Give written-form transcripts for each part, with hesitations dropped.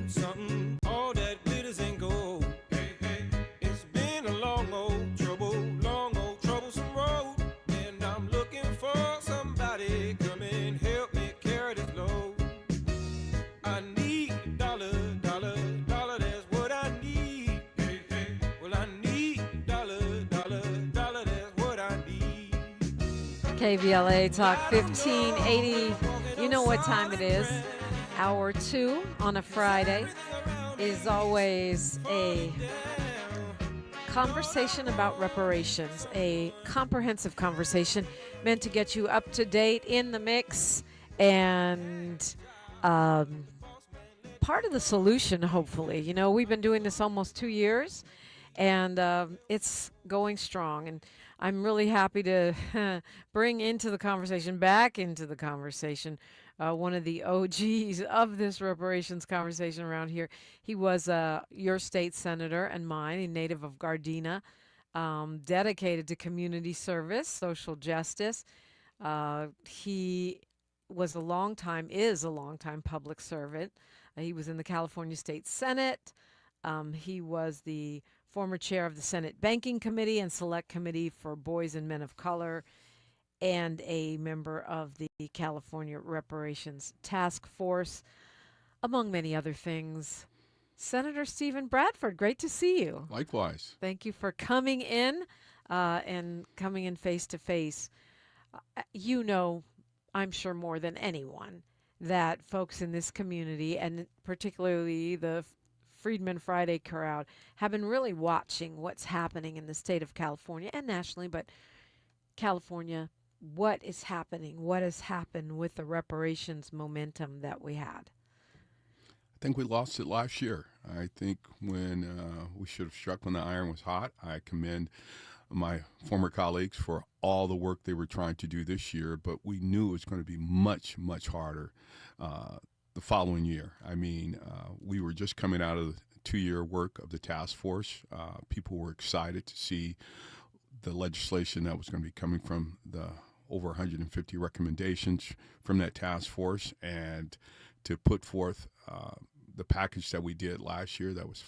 something. All that glitters ain't gold. Hey, hey, it's been a long old troublesome road. And I'm looking for somebody come and help me carry this load. I need a dollar, dollar, dollar, that's what I need. Hey, hey, well, I need a dollar, dollar, dollar, that's what I need. KBLA Talk 1580. You know what time it is. Hour 2 on a Friday is always a conversation about reparations, a comprehensive conversation meant to get you up to date in the mix and part of the solution, hopefully. You know, we've been doing this almost 2 years, and it's going strong. And I'm really happy to bring back into the conversation, one of the OGs of this reparations conversation around here. He was your state senator and mine, a native of Gardena, dedicated to community service, social justice. He is a longtime public servant. He was in the California State Senate. He was the former chair of the Senate Banking Committee and Select Committee for Boys and Men of Color, and a member of the California Reparations Task Force, among many other things. Senator Stephen Bradford, great to see you. Likewise. Thank you for coming in and coming in face to face. You know, I'm sure more than anyone, that folks in this community, and particularly the Freedmen Friday crowd, have been really watching what's happening in the state of California and nationally, but California, what is happening, what has happened with the reparations momentum that we had. I think we lost it last year. I think when we should have struck when the iron was hot. I commend my former colleagues for all the work they were trying to do this year, but we knew it was going to be much, much harder the following year. I mean, we were just coming out of the 2-year work of the task force. People were excited to see the legislation that was going to be coming from the over 150 recommendations from that task force, and to put forth the package that we did last year that was,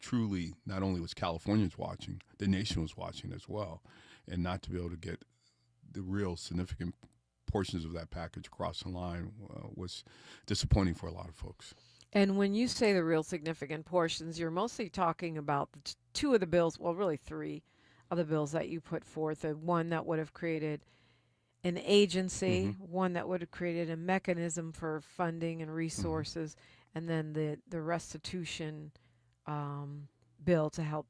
truly, not only was Californians watching, the nation was watching as well, and not to be able to get the real significant portions of that package across the line was disappointing for a lot of folks. And when you say the real significant portions, you're mostly talking about the two of the bills, well, really three of the bills that you put forth. One that would have created an agency, one that would have created a mechanism for funding and resources, and then the restitution bill to help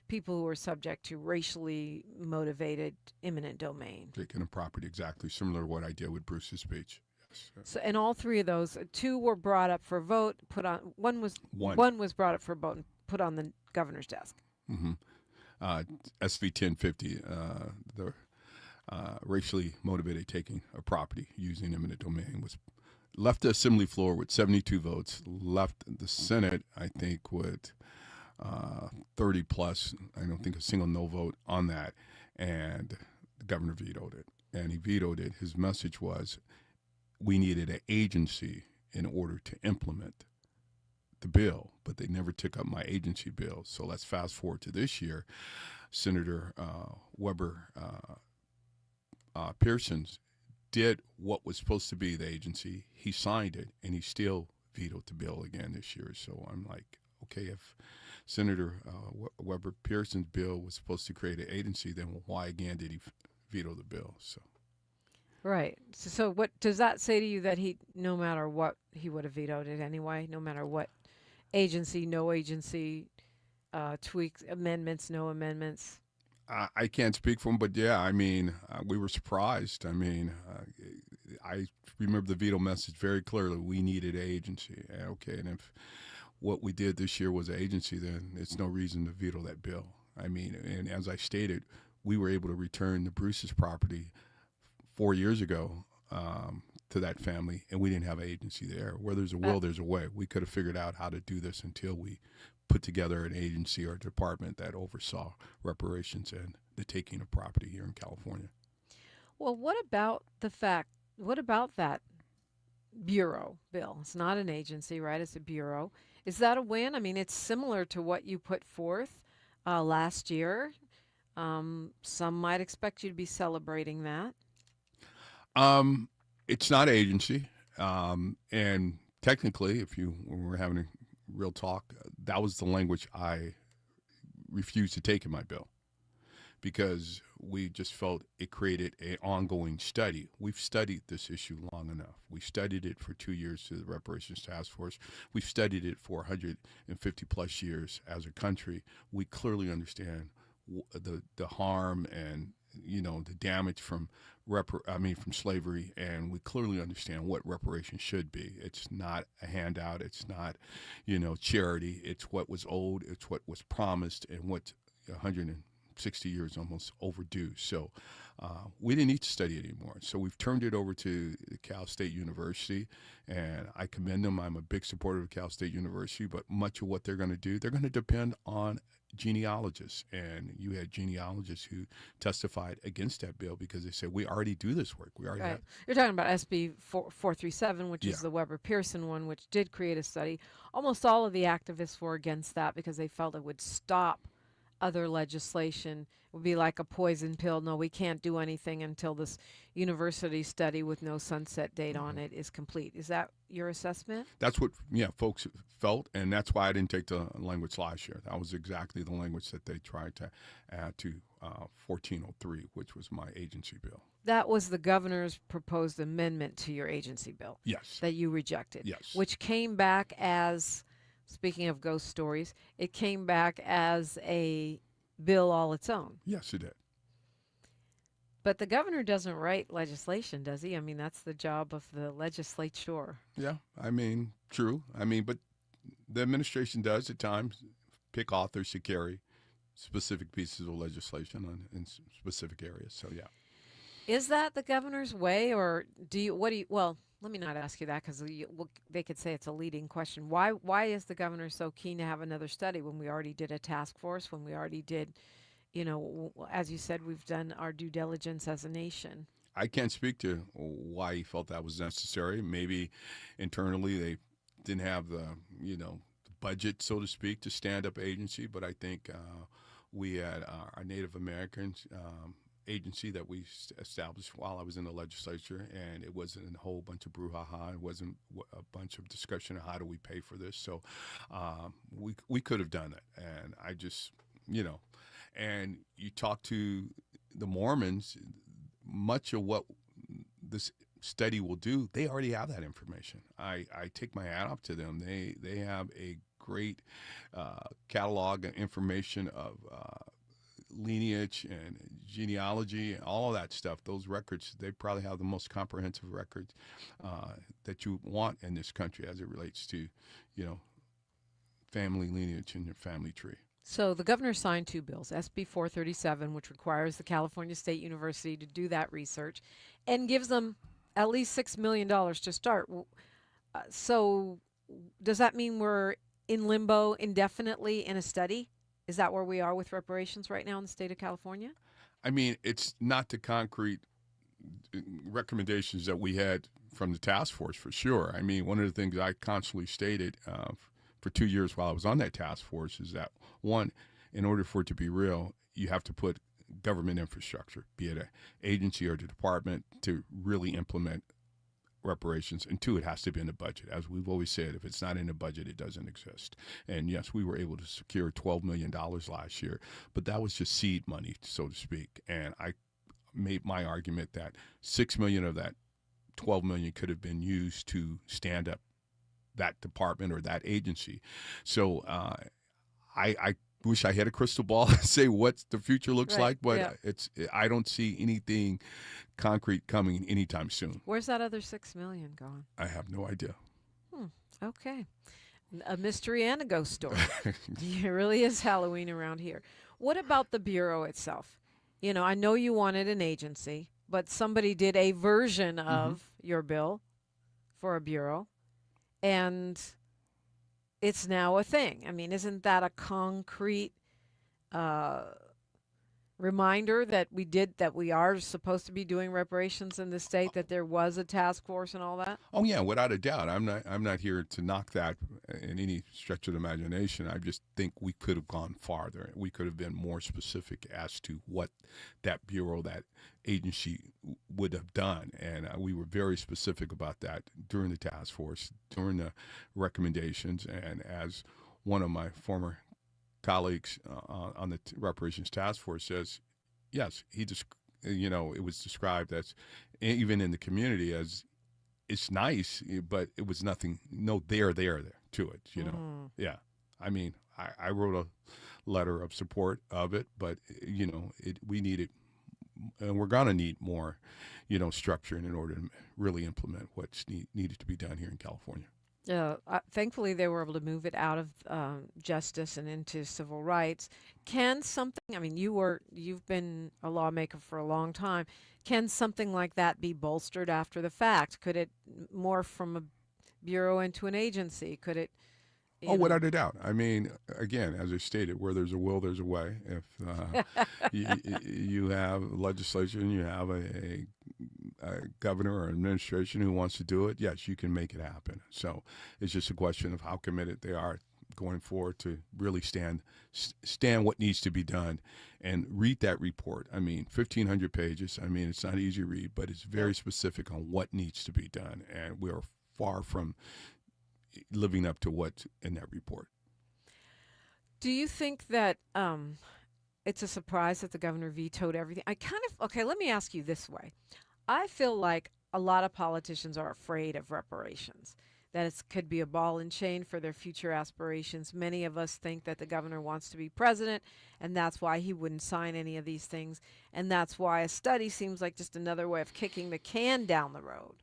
people who are subject to racially motivated eminent domain. Taking a property, exactly similar to what I did with Bruce's speech. Yes. So, and all three of those, two were brought up for vote. One was brought up for vote and put on the governor's desk. SV 1050, the racially motivated taking a property using eminent domain, was left the assembly floor with 72 votes. Left the Senate, I think, with 30 plus. I don't think a single no vote on that, and the governor vetoed it. And he vetoed it. His message was, we needed an agency in order to implement the bill, but they never took up my agency bill. So let's fast forward to this year. Senator Weber Pearson did what was supposed to be the agency. He signed it, and he still vetoed the bill again this year. So I'm like, okay, if Senator Weber Pearson's bill was supposed to create an agency, then why again did he veto the bill? So. Right. So what does that say to you, that he, no matter what, he would have vetoed it anyway, no matter what agency, no agency, tweaks, amendments, no amendments? I can't speak for him, but yeah, I mean, we were surprised. I mean, I remember the veto message very clearly. We needed an agency. Okay, and if what we did this year was an agency, then it's no reason to veto that bill. I mean, and as I stated, we were able to return the Bruce's property 4 years ago to that family, and we didn't have an agency there. Where there's a will, there's a way. We could have figured out how to do this until we put together an agency or a department that oversaw reparations and the taking of property here in California. Well, what about that bureau bill. It's not an agency, right? It's a bureau. Is that a win? I mean, it's similar to what you put forth last year. Some might expect you to be celebrating that. Um, it's not agency, and technically, if you when we're having a real talk, that was the language I refused to take in my bill because we just felt it created an ongoing study. We've studied this issue long enough. We studied it for 2 years through the Reparations Task Force. We've studied it for 150 plus years as a country. We clearly understand the harm and the damage from from slavery, and we clearly understand what reparations should be. It's not a handout. It's not, charity. It's what was owed. It's what was promised, and what's 160 years almost overdue. So we didn't need to study it anymore. So we've turned it over to Cal State University, and I commend them. I'm a big supporter of Cal State University, but much of what they're going to do, they're going to depend on genealogists, and you had genealogists who testified against that bill because they said we already do this work. We already Right. have. You're talking about SB 437, which Yeah. is the Weber Pearson one, which did create a study. Almost all of the activists were against that because they felt it would stop other legislation. It would be like a poison pill. No, we can't do anything until this university study with no sunset date on it is complete. Is that your assessment? That's what folks felt, and that's why I didn't take the language last year. That was exactly the language that they tried to add to 1403, which was my agency bill. That was the governor's proposed amendment to your agency bill Yes. that you rejected, Yes. which came back as, speaking of ghost stories, it came back as a bill all its own. Yes, it did. But the governor doesn't write legislation, does he? I mean, that's the job of the legislature. Yeah, true. But the administration does at times pick authors to carry specific pieces of legislation in specific areas. So, yeah. Is that the governor's way, or well, let me not ask you that because they could say it's a leading question. Why is the governor so keen to have another study when we already did a task force, when we already did, as you said, we've done our due diligence as a nation? I can't speak to why he felt that was necessary. Maybe internally they didn't have the budget, so to speak, to stand up agency. But I think we had our Native Americans agency that we established while I was in the legislature, and it wasn't a whole bunch of brouhaha. It wasn't a bunch of discussion of how do we pay for this. So we could have done it, and I just and you talk to the Mormons, much of what this study will do, they already have that information. I take my hat off to them. They have a great catalog and information of lineage and genealogy and all of that stuff. Those records, they probably have the most comprehensive records that you want in this country as it relates to, family lineage and your family tree. So the governor signed two bills, SB 437, which requires the California State University to do that research and gives them at least $6 million to start. So does that mean we're in limbo indefinitely in a study? Is that where we are with reparations right now in the state of California? It's not the concrete recommendations that we had from the task force, for sure. One of the things I constantly stated for 2 years while I was on that task force is that, one, in order for it to be real, you have to put government infrastructure, be it an agency or the department, to really implement reparations. And two, it has to be in the budget. As we've always said, if it's not in the budget, it doesn't exist. And yes, we were able to secure $12 million last year, but that was just seed money, so to speak. And I made my argument that $6 million of that $12 million could have been used to stand up that department or that agency. So I wish I had a crystal ball to say what the future looks Right, like, but yeah. I don't see anything concrete coming anytime soon. Where's that other $6 million gone? I have no idea. Okay. A mystery and a ghost story. It really is Halloween around here. What about the Bureau itself? I know you wanted an agency, but somebody did a version of your bill for a Bureau, and it's now a thing. Isn't that a concrete reminder that we are supposed to be doing reparations in the state, that there was a task force and all that? Oh yeah, without a doubt. I'm not here to knock that in any stretch of the imagination. I just think we could have gone farther. We could have been more specific as to what that bureau, that agency would have done, and we were very specific about that during the task force, during the recommendations, and as one of my former colleagues on the Reparations Task Force says, yes, he just, it was described as, even in the community, as it's nice, but it was nothing, no there to it, Yeah. I mean, I wrote a letter of support of it, but, we needed, and we're going to need more, structure in order to really implement what's needed to be done here in California. Thankfully, they were able to move it out of justice and into civil rights. Can something, I mean, you've been a lawmaker for a long time. Can something like that be bolstered after the fact? Could it morph from a bureau into an agency? Could it? Without a doubt. I mean, again, as I stated, where there's a will, there's a way. If you have legislation, you have a governor or administration who wants to do it, yes, you can make it happen. So it's just a question of how committed they are going forward to really stand what needs to be done and read that report. I mean, 1,500 pages. I mean, it's not easy to read, but it's very specific on what needs to be done. And we're far from living up to what's in that report. Do you think that it's a surprise that the governor vetoed everything? Okay, let me ask you this way. I feel like a lot of politicians are afraid of reparations, that it could be a ball and chain for their future aspirations. Many of us think that the governor wants to be president, and that's why he wouldn't sign any of these things, and that's why a study seems like just another way of kicking the can down the road.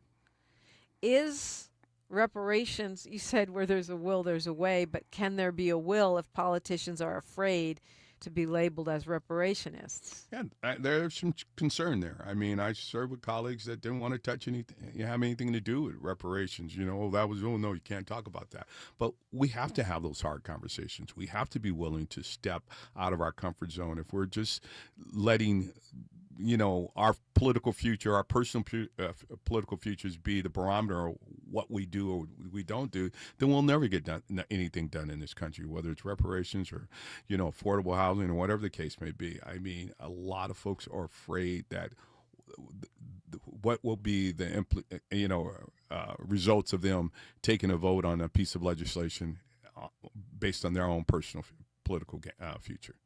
Is reparations, you said where there's a will, there's a way, but can there be a will if politicians are afraid to be labeled as reparationists? Yeah, there's some concern there. I mean, I served with colleagues that didn't want to touch anything, have anything to do with reparations. No, you can't talk about that. But we have to have those hard conversations. We have to be willing to step out of our comfort zone. If we're just letting our political future, our personal political futures be the barometer of what we do or we don't do, then we'll never get anything done in this country, whether it's reparations or, affordable housing or whatever the case may be. I mean, a lot of folks are afraid that what will be the, results of them taking a vote on a piece of legislation based on their own personal political future.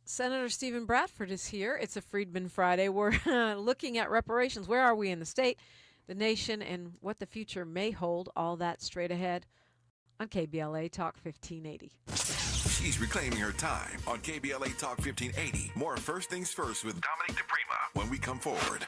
Senator Stephen Bradford is here. It's a Freedmen Friday. We're looking at reparations. Where are we in the state, the nation, and what the future may hold? All that straight ahead on KBLA Talk 1580. She's reclaiming her time on KBLA Talk 1580. More First Things First with Dominic DePrima when we come forward.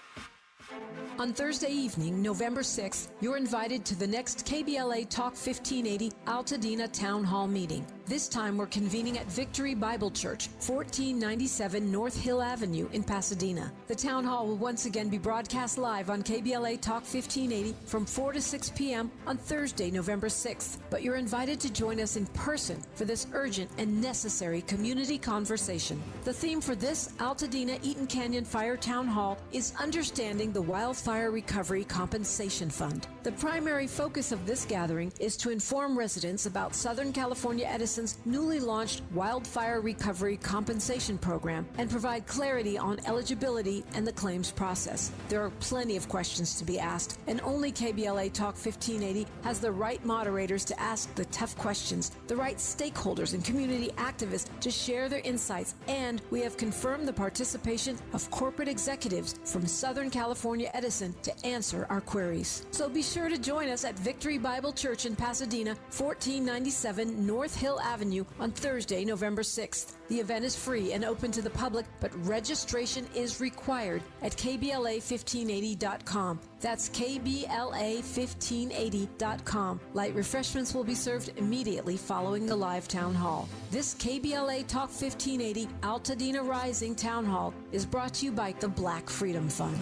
On Thursday evening, November 6th, you're invited to the next KBLA Talk 1580 Altadena Town Hall meeting. This time we're convening at Victory Bible Church, 1497 North Hill Avenue in Pasadena. The town hall will once again be broadcast live on KBLA Talk 1580 from 4 to 6 p.m. on Thursday, November 6th. But you're invited to join us in person for this urgent and necessary community conversation. The theme for this Altadena Eaton Canyon Fire Town Hall is understanding the Wildfire Recovery Compensation Fund. The primary focus of this gathering is to inform residents about Southern California Edison's newly launched Wildfire Recovery Compensation Program and provide clarity on eligibility and the claims process. There are plenty of questions to be asked, and only KBLA Talk 1580 has the right moderators to ask the tough questions, the right stakeholders and community activists to share their insights, and we have confirmed the participation of corporate executives from Southern California Edison to answer our queries. So be sure to join us at Victory Bible Church in Pasadena, 1497 North Hill Avenue on Thursday, November 6th. The event is free and open to the public, but registration is required at KBLA1580.com. That's KBLA1580.com. Light refreshments will be served immediately following the live town hall. This KBLA Talk 1580 Altadena Rising Town Hall is brought to you by the Black Freedom Fund.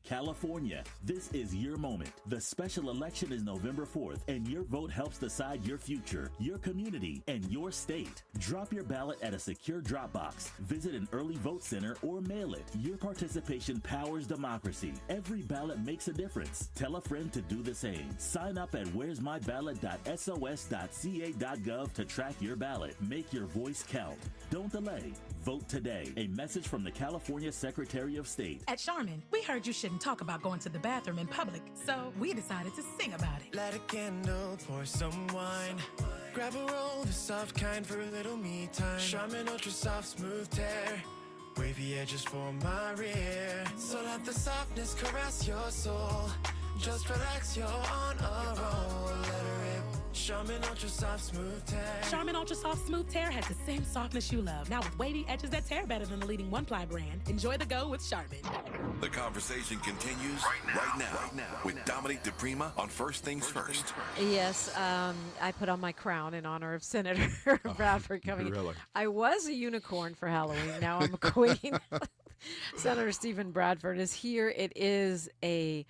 California, this is your moment. The special election is November 4th, and your vote helps decide your future, your community, and your state. Drop your ballot at a secure drop box. Visit an early vote center or mail it. Your participation powers democracy. Every ballot makes a difference. Tell a friend to do the same. Sign up at where'smyballot.sos.ca.gov to track your ballot. Make your voice count. Don't delay. Vote today. A message from the California Secretary of State. At Charmin, we heard you shouldn't talk about going to the bathroom in public, so we decided to sing about it. Light a candle, pour some wine. Grab a roll, the soft kind for a little me time. Charmin Ultra Soft Smooth Tear. Wavy edges for my rear. So let the softness caress your soul. Just relax, you're on a roll. Let her rip. Charmin Ultra Soft Smooth Tear. Charmin Ultra Soft Smooth Tear has the same softness you love, now with wavy edges that tear better than the leading one-ply brand. Enjoy the go with Charmin. The conversation continues right now with Dominique DePrima on First Things First. Yes, I put on my crown in honor of Senator Bradford coming. Really? I was a unicorn for Halloween. Now I'm a queen. Senator Stephen Bradford is here. It is a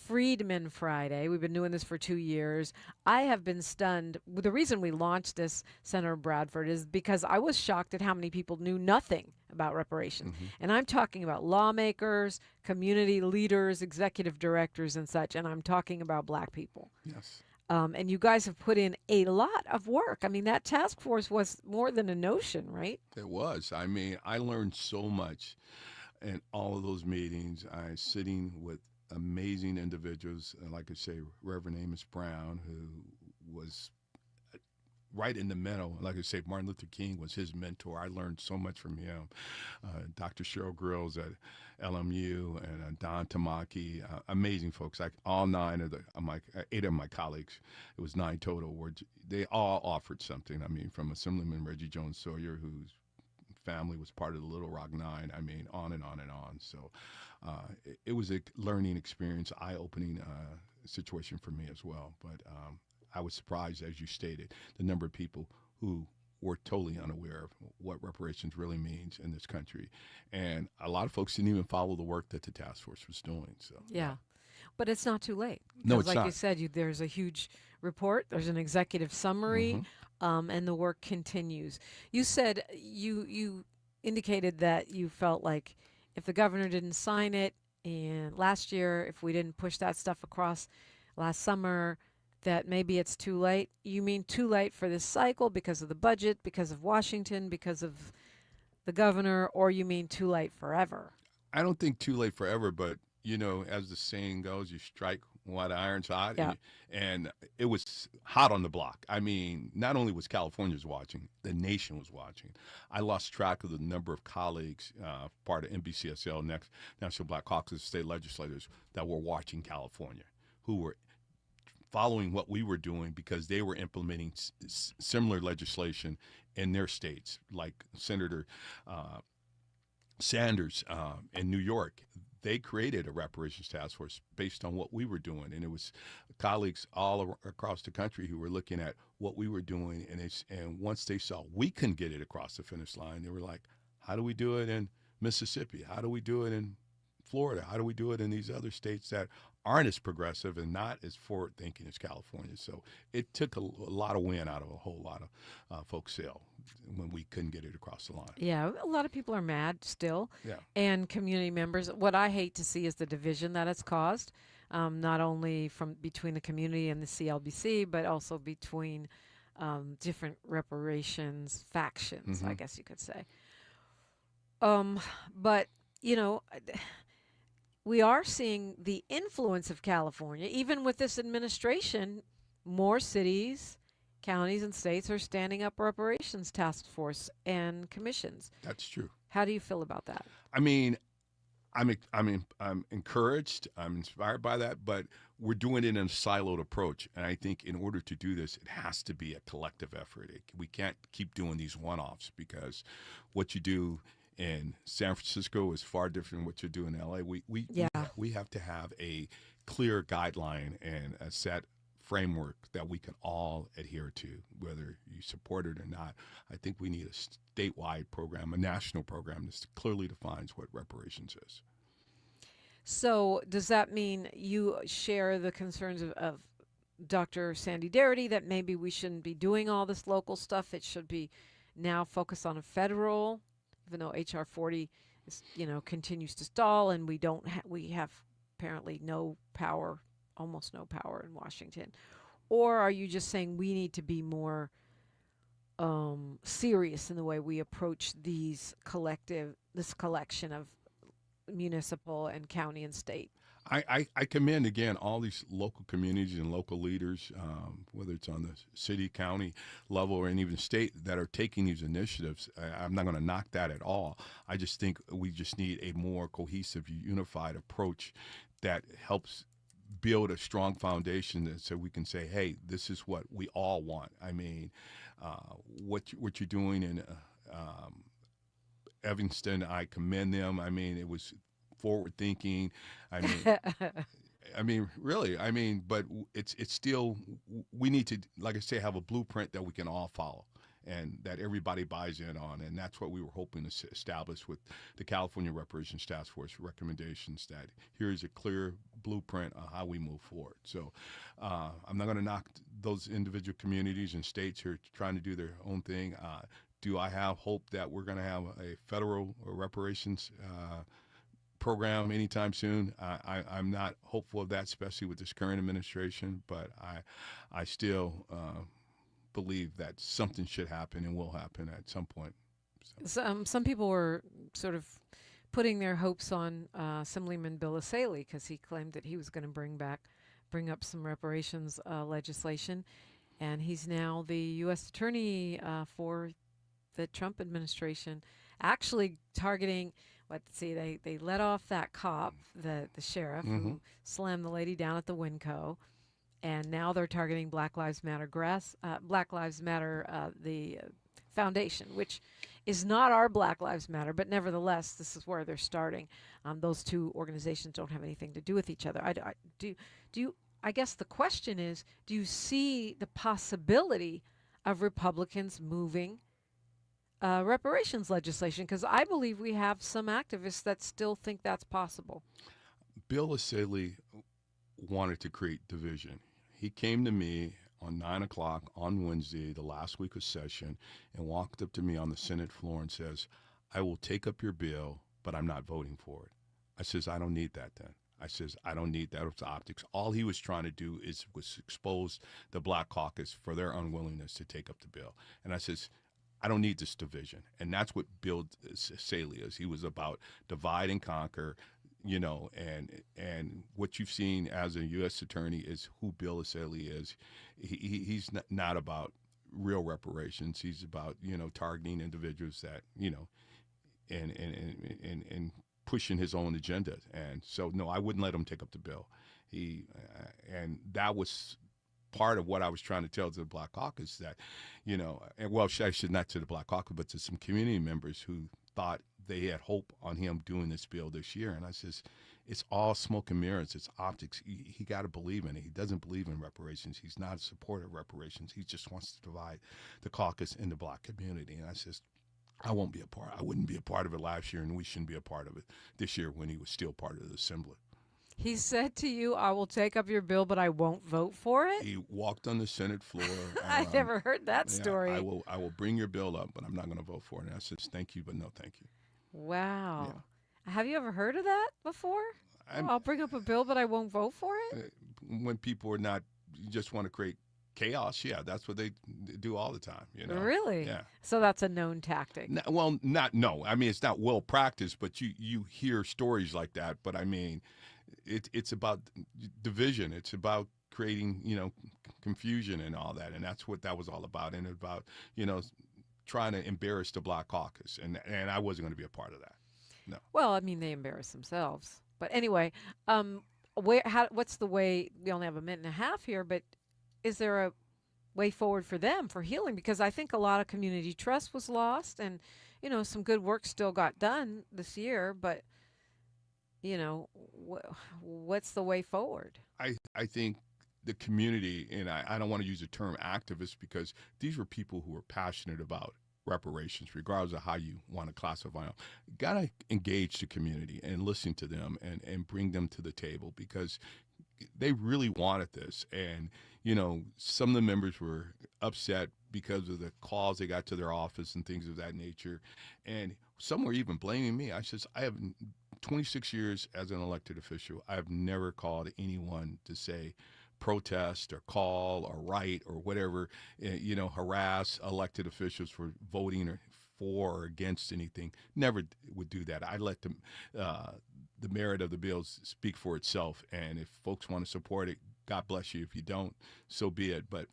Freedmen Friday. We've been doing this for 2 years. I have been stunned. The reason we launched this, Senator Bradford, is because I was shocked at how many people knew nothing about reparations. And I'm talking about lawmakers, community leaders, executive directors, and such. And I'm talking about black people. Yes. And you guys have put in a lot of work. I mean, that task force was more than a notion, right? It was. I mean, I learned so much in all of those meetings. I sitting with amazing individuals, like I say, Reverend Amos Brown, who was right in the middle. Like I say, Martin Luther King was his mentor. I learned so much from him. Dr. Cheryl Grills at LMU and Don Tamaki, amazing folks. Like all 8 of my colleagues, it was 9 total, they all offered something. I mean, from Assemblyman Reggie Jones Sawyer, who's family was part of the Little Rock Nine. I mean, on and on and on. So it was a learning experience, eye-opening situation for me as well. But I was surprised, as you stated, the number of people who were totally unaware of what reparations really means in this country. And a lot of folks didn't even follow the work that the task force was doing. So Yeah. But it's not too late. No, Because it's like you not. said, there's a huge report. There's an executive summary, and the work continues. You said you indicated that you felt like if the governor didn't sign it, and last year, if we didn't push that stuff across last summer, that maybe it's too late. You mean too late for this cycle because of the budget, because of Washington, because of the governor, or you mean too late forever? I don't think too late forever, but, you know, as the saying goes, you strike while the iron's hot. Yeah. And it was hot on the block. I mean, not only was Californians watching, the nation was watching. I lost track of the number of colleagues, part of NBCSL, National Black Caucus state legislators, that were watching California, who were following what we were doing because they were implementing similar legislation in their states, like Senator Sanders in New York. They created a reparations task force based on what we were doing, and it was colleagues all across the country who were looking at what we were doing, and once they saw we couldn't get it across the finish line, they were like, how do we do it in Mississippi? How do we do it in Florida? How do we do it in these other states that aren't as progressive and not as forward-thinking as California? So it took a lot of wind out of a whole lot of folks' sail when we couldn't get it across the line. Yeah, a lot of people are mad still. Yeah. And community members. What I hate to see is the division that it's caused, not only from between the community and the CLBC, but also between different reparations factions, I guess you could say. But, you know, we are seeing the influence of California. Even with this administration, more cities, counties, and states are standing up reparations task force and commissions. That's true. How do you feel about that? I mean, I'm encouraged. I'm inspired by that, but we're doing it in a siloed approach. And I think in order to do this, it has to be a collective effort. We can't keep doing these one-offs because what you do in San Francisco is far different than what you do in LA. We have to have a clear guideline and a set framework that we can all adhere to, whether you support it or not. I think we need a statewide program, a national program that clearly defines what reparations is. So does that mean you share the concerns of Dr. Sandy Darity that maybe we shouldn't be doing all this local stuff? It should be now focused on a federal, even though HR 40 is, continues to stall, and we have apparently no power, almost no power in Washington. Or are you just saying we need to be more serious in the way we approach this collection of municipal and county and state? I commend again all these local communities and local leaders, whether it's on the city, county level, or even state, that are taking these initiatives. I'm not going to knock that at all. I just think we just need a more cohesive, unified approach that helps build a strong foundation so we can say, hey, this is what we all want. I mean, what you're doing in Evanston, I commend them. I mean, it was forward thinking. I mean, really. I mean, but it's still, we need to, like I say, have a blueprint that we can all follow and that everybody buys in on. And that's what we were hoping to establish with the California Reparations Task Force recommendations, that here's a clear blueprint on how we move forward. So I'm not going to knock those individual communities and states who are trying to do their own thing. Do I have hope that we're going to have a federal reparations program anytime soon? I'm not hopeful of that, especially with this current administration, but I still believe that something should happen and will happen at some point. So. Some people were sort of putting their hopes on Assemblyman Bill Asaley, because he claimed that he was going to bring up some reparations legislation, and he's now the U.S. Attorney for the Trump administration, actually targeting. They let off that cop, the sheriff, who slammed the lady down at the Winco, and now they're targeting Black Lives Matter the foundation, which is not our Black Lives Matter, but nevertheless, this is where they're starting. Those two organizations don't have anything to do with each other. I guess the question is, do you see the possibility of Republicans moving reparations legislation? Because I believe we have some activists that still think that's possible. Bill Asaley wanted to create division. He came to me on 9 o'clock on Wednesday, the last week of session, and walked up to me on the Senate floor and says, I will take up your bill, but I'm not voting for it. I says, I don't need that then. I says, I don't need that. It's optics. All he was trying to do was expose the Black Caucus for their unwillingness to take up the bill. And I says, I don't need this division. And that's what Bill Asaley is. He was about divide and conquer, and what you've seen as a U.S. attorney is who Bill Asaley is. He's not about real reparations. He's about, targeting individuals that, and pushing his own agenda. And so, no, I wouldn't let him take up the bill. And that was part of what I was trying to tell to the Black Caucus, that, I should not to the Black Caucus, but to some community members who thought they had hope on him doing this bill this year. And I says, it's all smoke and mirrors. It's optics. He got to believe in it. He doesn't believe in reparations. He's not a supporter of reparations. He just wants to divide the caucus and the Black community. And I says, I wouldn't be a part of it last year, and we shouldn't be a part of it this year when he was still part of the assembly. He said to you, I will take up your bill, but I won't vote for it? He walked on the Senate floor. I never heard that story. I will bring your bill up, but I'm not going to vote for it. And I said, thank you, but no thank you. Wow. Yeah. Have you ever heard of that before? I'll bring up a bill, but I won't vote for it? When people just want to create chaos, that's what they do all the time. Really? Yeah. So that's a known tactic. No. I mean, it's not well practiced, but you hear stories like that. But I mean, it's about division. It's about creating, confusion and all that. And that's what that was all about. And about, trying to embarrass the Black Caucus. And I wasn't going to be a part of that. No. Well, I mean, they embarrass themselves. But anyway, what's the way? We only have a minute and a half here, but is there a way forward for them for healing? Because I think a lot of community trust was lost, and some good work still got done this year. But what's the way forward? I think the community, and I don't want to use the term activists, because these were people who were passionate about reparations, regardless of how you want to classify them. Got to engage the community and listen to them and bring them to the table, because they really wanted this. And, some of the members were upset because of the calls they got to their office and things of that nature. And some were even blaming me. I says, I have 26 years as an elected official. I've never called anyone to say protest or call or write or whatever, harass elected officials for voting or for or against anything. Never would do that. I let the merit of the bills speak for itself. And if folks want to support it, God bless you. If you don't, so be it. But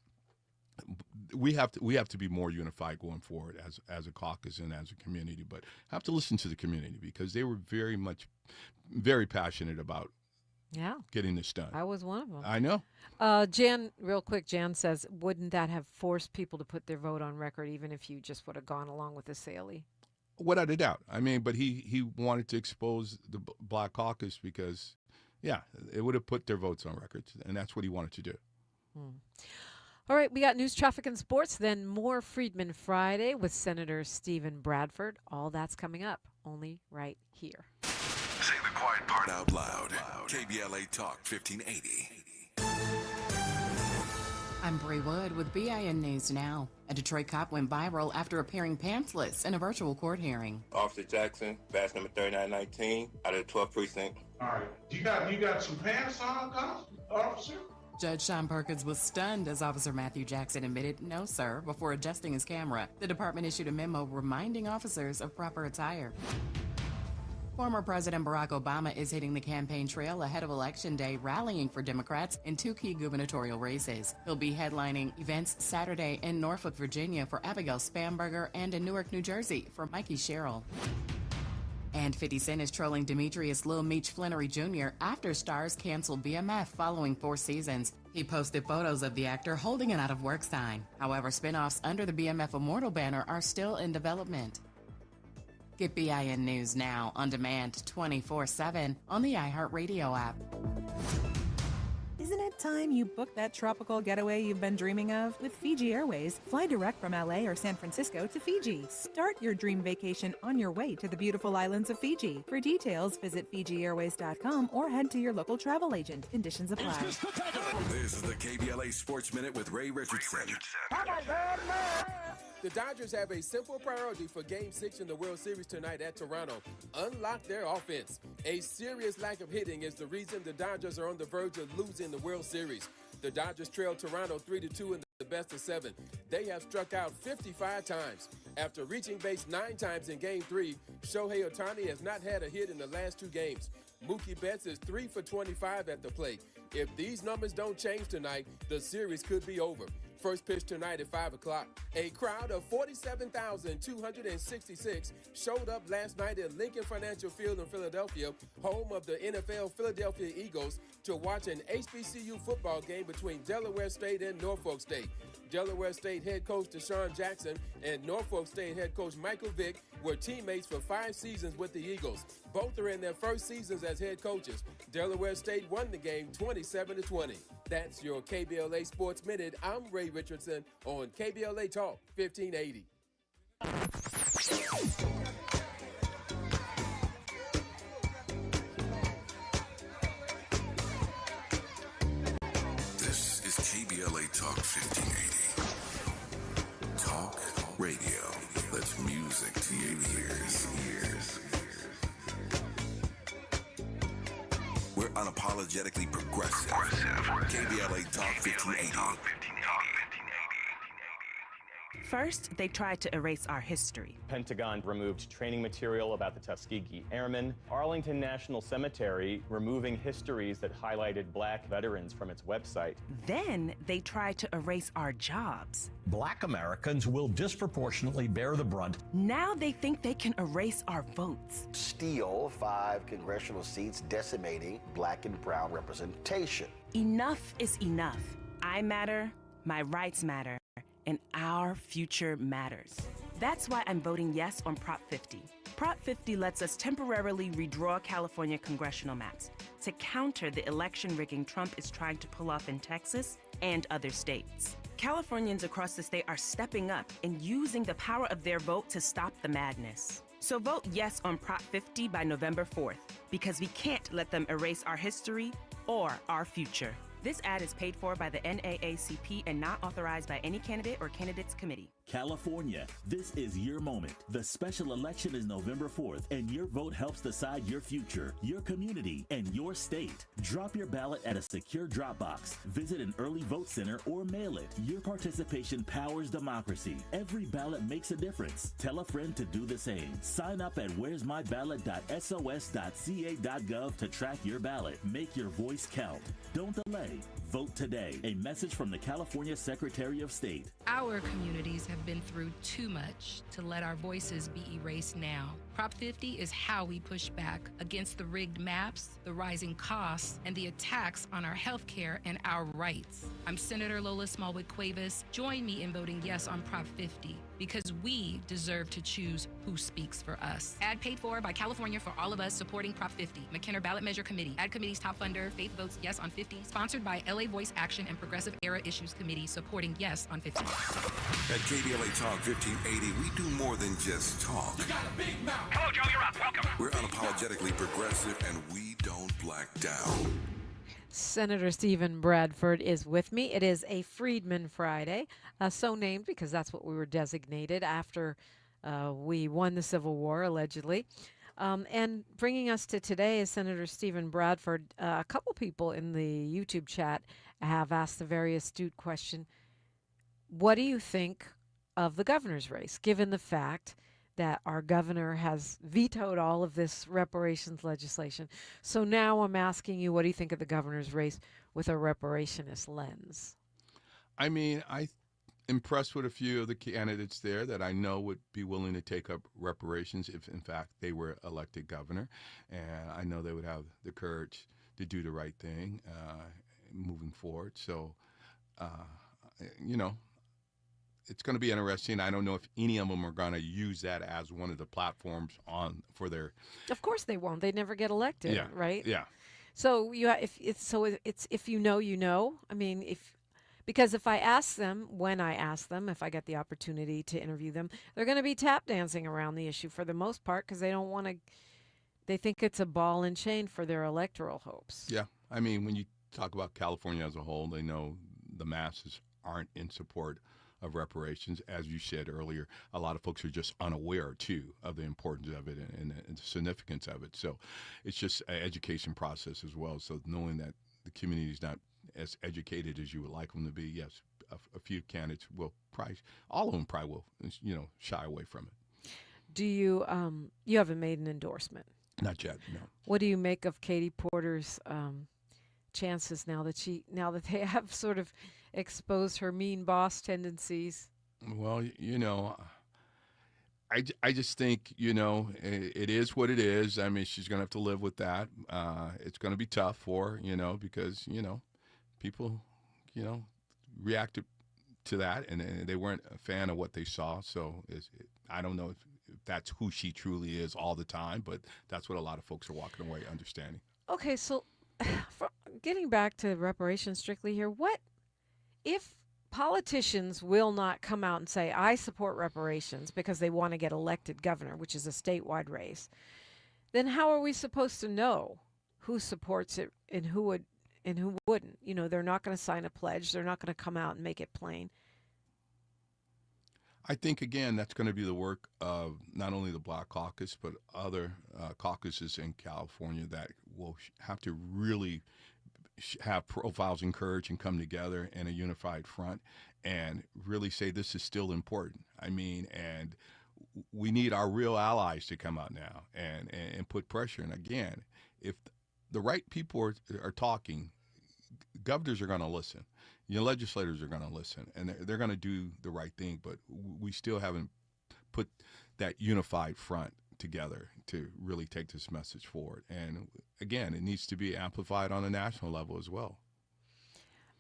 we have to be more unified going forward as a caucus and as a community. But have to listen to the community, because they were very passionate about getting this done. I was one of them. I know. Jan, real quick, Jan says, wouldn't that have forced people to put their vote on record, even if you just would have gone along with the Saley? Without a doubt. I mean, but he wanted to expose the Black Caucus because, it would have put their votes on record, and that's what he wanted to do. All right, we got news, traffic, and sports, then more Freedmen Friday with Senator Stephen Bradford. All that's coming up, only right here. Say the quiet part out loud. KBLA Talk 1580. I'm Bree Wood with BIN News Now. A Detroit cop went viral after appearing pantsless in a virtual court hearing. Officer Jackson, badge number 3919, out of the 12th precinct. All right. You got some pants on, officer? Judge Sean Perkins was stunned as Officer Matthew Jackson admitted, no, sir, before adjusting his camera. The department issued a memo reminding officers of proper attire. Former President Barack Obama is hitting the campaign trail ahead of Election Day, rallying for Democrats in 2 key gubernatorial races. He'll be headlining events Saturday in Norfolk, Virginia for Abigail Spanberger and in Newark, New Jersey for Mikey Sherrill. And 50 Cent is trolling Demetrius Lil Meech Flannery Jr. after Stars canceled BMF following 4 seasons. He posted photos of the actor holding an out-of-work sign. However, spinoffs under the BMF Immortal banner are still in development. Get BIN News Now on demand 24/7 on the iHeartRadio app. Isn't it time you booked that tropical getaway you've been dreaming of? With Fiji Airways, fly direct from LA or San Francisco to Fiji. Start your dream vacation on your way to the beautiful islands of Fiji. For details, visit FijiAirways.com or head to your local travel agent. Conditions apply. This is the KBLA Sports Minute with Ray Richardson. The Dodgers have a simple priority for Game 6 in the World Series tonight at Toronto. Unlock their offense. A serious lack of hitting is the reason the Dodgers are on the verge of losing the World Series. The Dodgers trail Toronto 3-2 in the best of 7. They have struck out 55 times. After reaching base 9 times in Game 3, Shohei Ohtani has not had a hit in the last 2 games. Mookie Betts is 3 for 25 at the plate. If these numbers don't change tonight, the series could be over. First pitch tonight at 5 o'clock. A crowd of 47,266 showed up last night at Lincoln Financial Field in Philadelphia, home of the NFL Philadelphia Eagles, to watch an HBCU football game between Delaware State and Norfolk State. Delaware State head coach Deshaun Jackson and Norfolk State head coach Michael Vick were teammates for 5 seasons with the Eagles. Both are in their first seasons as head coaches. Delaware State won the game 27-20. That's your KBLA Sports Minute. I'm Ray Richardson on KBLA Talk 1580. This is KBLA Talk 1580. Talk radio. That's music to your ears. We're unapologetically progressive. KBLA Talk 1580. First, they tried to erase our history. Pentagon removed training material about the Tuskegee Airmen. Arlington National Cemetery removing histories that highlighted Black veterans from its website. Then they tried to erase our jobs. Black Americans will disproportionately bear the brunt. Now they think they can erase our votes. Steal 5 congressional seats, decimating Black and brown representation. Enough is enough. I matter, my rights matter, and our future matters. That's why I'm voting yes on Prop 50. Prop 50 lets us temporarily redraw California congressional maps to counter the election rigging Trump is trying to pull off in Texas and other states. Californians across the state are stepping up and using the power of their vote to stop the madness. So vote yes on Prop 50 by November 4th, because we can't let them erase our history or our future. This ad is paid for by the NAACP and not authorized by any candidate or candidates committee. California, this is your moment. The special election is November 4th, and your vote helps decide your future, your community, and your state. Drop your ballot at a secure drop box. Visit an early vote center or mail it. Your participation powers democracy. Every ballot makes a difference. Tell a friend to do the same. Sign up at where'smyballot.sos.ca.gov to track your ballot. Make your voice count. Don't delay. Vote today. A message from the California Secretary of State. Our communities have been through too much to let our voices be erased now. Prop 50 is how we push back against the rigged maps, the rising costs, and the attacks on our health care and our rights. I'm Senator Lola Smallwood-Cuevas. Join me in voting yes on Prop 50, because we deserve to choose who speaks for us. Ad paid for by California for All of Us, supporting Prop 50. McKenna Ballot Measure Committee. Ad committee's top funder, Faith votes yes on 50. Sponsored by LA Voice Action and Progressive Era Issues Committee, supporting yes on 50. At KBLA Talk 1580, we do more than just talk. You got a big mouth. Hello, Joe, you're up. Welcome. We're unapologetically progressive, and we don't black down. Senator Stephen Bradford is with me. It is a Freedmen Friday, so named because that's what we were designated after we won the Civil War, allegedly. And bringing us to today is Senator Stephen Bradford. A couple people in the YouTube chat have asked the very astute question, what do you think of the governor's race, given the fact that our governor has vetoed all of this reparations legislation? So now I'm asking you, what do you think of the governor's race with a reparationist lens? I mean, I'm impressed with a few of the candidates there that I know would be willing to take up reparations if, in fact, they were elected governor. And I know they would have the courage to do the right thing moving forward. So, you know, it's going to be interesting. I don't know if any of them are going to use that as one of the platforms for their. Of course they won't. They never get elected, right? Yeah. So it's if you know, you know. I mean, because if I ask them, when I ask them, if I get the opportunity to interview them, they're going to be tap dancing around the issue for the most part because they don't want to. They think it's a ball and chain for their electoral hopes. Yeah. I mean, when you talk about California as a whole, they know the masses aren't in support of reparations. As you said earlier, a lot of folks are just unaware, too, of the importance of it and the significance of it. So it's just an education process as well. So knowing that the community is not as educated as you would like them to be, yes, a few candidates will probably, all of them probably will, shy away from it. Do you, you haven't made an endorsement? Not yet, no. What do you make of Katie Porter's chances now that they have sort of exposed her mean boss tendencies? Well, I just think, it is what it is. I mean, she's going to have to live with that. It's going to be tough for her, because, people, reacted to that and they weren't a fan of what they saw. So I don't know if that's who she truly is all the time, but that's what a lot of folks are walking away understanding. Okay, so getting back to reparations strictly here, what if politicians will not come out and say, I support reparations because they want to get elected governor, which is a statewide race, then how are we supposed to know who supports it and who would and who wouldn't? They're not going to sign a pledge. They're not going to come out and make it plain. I think, again, that's going to be the work of not only the Black Caucus, but other caucuses in California that will have to really have profiles and courage and come together in a unified front and really say this is still important. I mean, and we need our real allies to come out now and put pressure. And again, if the right people are talking, governors are going to listen. Legislators are going to listen, and they're going to do the right thing. But we still haven't put that unified front together to really take this message forward. And again, it needs to be amplified on a national level as well.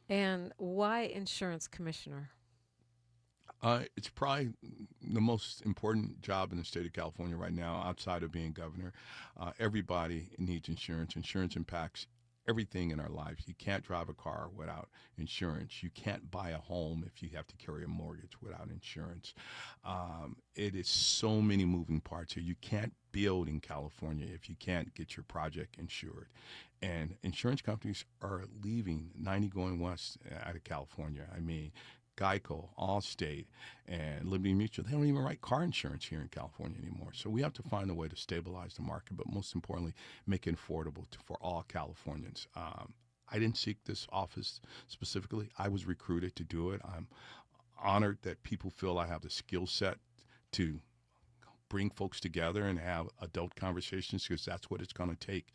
And why insurance commissioner? It's probably the most important job in the state of California right now, outside of being governor. Everybody needs insurance. Insurance impacts everything in our lives. You can't drive a car without insurance. You can't buy a home if you have to carry a mortgage without insurance. It is so many moving parts here. You can't build in California if you can't get your project insured. And insurance companies are leaving, 90 going west out of California. I mean, Geico, Allstate, and Liberty Mutual, they don't even write car insurance here in California anymore. So we have to find a way to stabilize the market, but most importantly, make it affordable for all Californians. I didn't seek this office specifically. I was recruited to do it. I'm honored that people feel I have the skill set to bring folks together and have adult conversations, because that's what it's going to take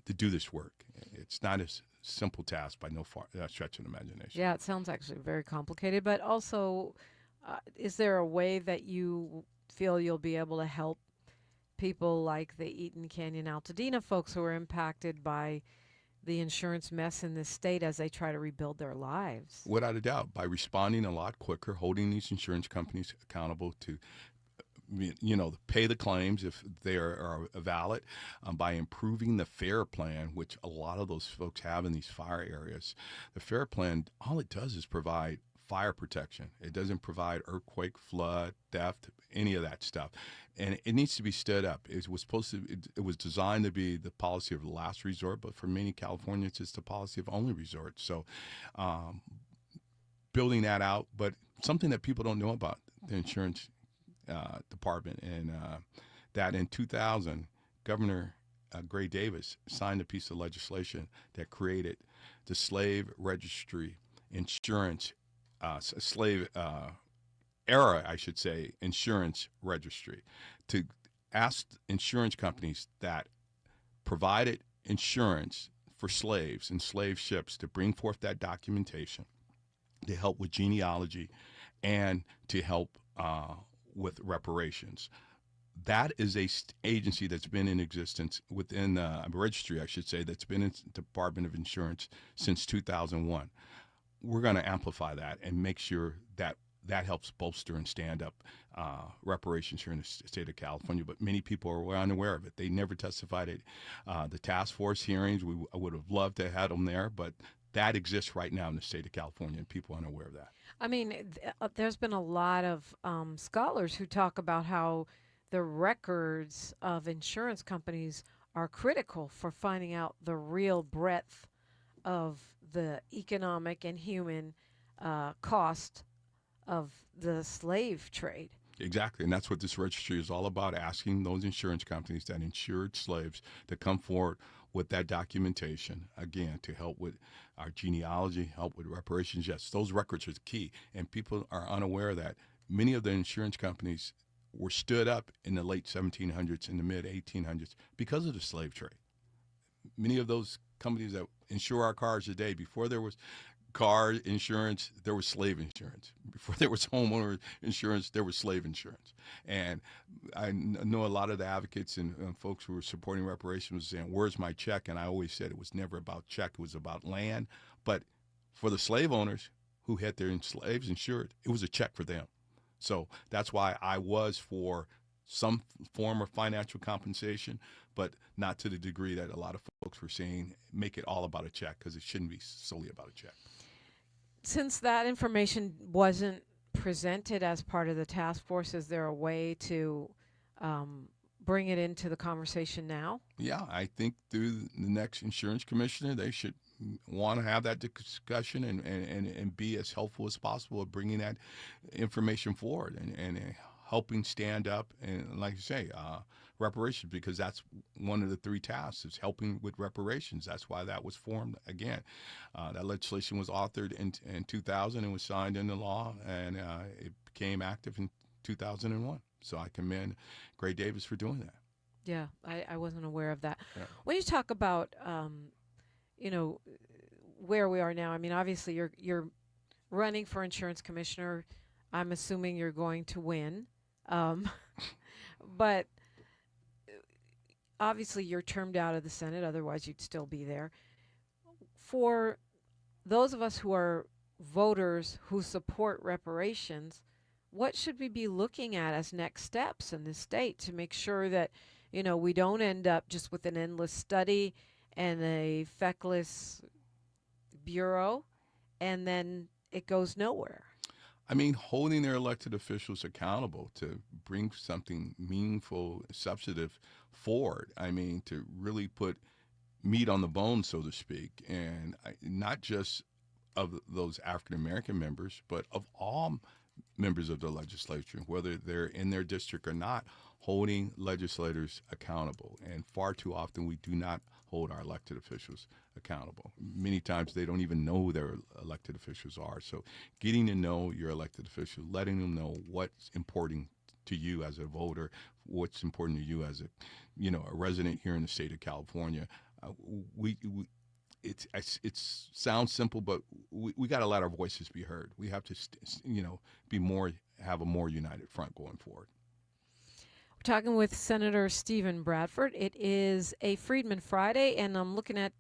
to do this work. It's not a simple task by no stretch of the imagination. Yeah, it sounds actually very complicated, but also, is there a way that you feel you'll be able to help people like the Eaton Canyon Altadena folks who are impacted by the insurance mess in this state as they try to rebuild their lives? Without a doubt, by responding a lot quicker, holding these insurance companies accountable to pay the claims if they are valid, by improving the FAIR plan, which a lot of those folks have in these fire areas. The FAIR plan, all it does is provide fire protection. It doesn't provide earthquake, flood, theft, any of that stuff. And it needs to be stood up. It was designed to be the policy of last resort, but for many Californians, it's the policy of only resort. So building that out, but something that people don't know about the insurance department, and that in 2000, Governor Gray Davis signed a piece of legislation that created the slave registry insurance, slave era, I should say, insurance registry, to ask insurance companies that provided insurance for slaves and slave ships to bring forth that documentation, to help with genealogy, and to help with reparations. That is a agency that's been in existence within a registry, I should say, that's been in the Department of Insurance since 2001. We're going to amplify that and make sure that that helps bolster and stand up reparations here in the state of California. But many people are unaware of it. They never testified at the task force hearings. I would have loved to have had them there, but that exists right now in the state of California, and people are unaware of that. I mean, there's been a lot of scholars who talk about how the records of insurance companies are critical for finding out the real breadth of the economic and human cost of the slave trade. Exactly, and that's what this registry is all about, asking those insurance companies that insured slaves to come forward with that documentation, again, to help with our genealogy, help with reparations. Yes, those records are key, and people are unaware that many of the insurance companies were stood up in the late 1700s and the mid 1800s because of the slave trade. Many of those companies that insure our cars today, before there was car insurance, there was slave insurance. Before there was homeowner insurance, there was slave insurance. And I know a lot of the advocates and folks who were supporting reparations was saying, "Where's my check?" And I always said it was never about check, it was about land. But for the slave owners who had their slaves insured, it was a check for them. So that's why I was for some form of financial compensation, but not to the degree that a lot of folks were saying, make it all about a check, because it shouldn't be solely about a check. Since that information wasn't presented as part of the task force, is there a way to bring it into the conversation now? Yeah, I think through the next insurance commissioner, they should want to have that discussion and be as helpful as possible at bringing that information forward and helping stand up and, like you say, reparations, because that's one of the three tasks, is helping with reparations. That's why that was formed again. That legislation was authored in 2000 and was signed into law, and it became active in 2001. So I commend Gray Davis for doing that. Yeah, I wasn't aware of that. Yeah. When you talk about, where we are now, I mean, obviously you're running for insurance commissioner. I'm assuming you're going to win. But obviously you're termed out of the Senate, otherwise you'd still be there. For those of us who are voters who support reparations, what should we be looking at as next steps in this state to make sure that we don't end up just with an endless study and a feckless bureau, and then it goes nowhere. I mean, holding their elected officials accountable to bring something meaningful, substantive forward. I mean, to really put meat on the bone, so to speak, and not just of those African-American members, but of all members of the legislature, whether they're in their district or not, holding legislators accountable. And far too often we do not hold our elected officials accountable. Many times they don't even know who their elected officials are. So getting to know your elected official, letting them know what's important to you as a voter, what's important to you as a resident here in the state of California. It sounds simple, but we got to let our voices be heard. We have to, have a more united front going forward. We're talking with Senator Stephen Bradford. It is a Freedmen Friday, and I'm looking at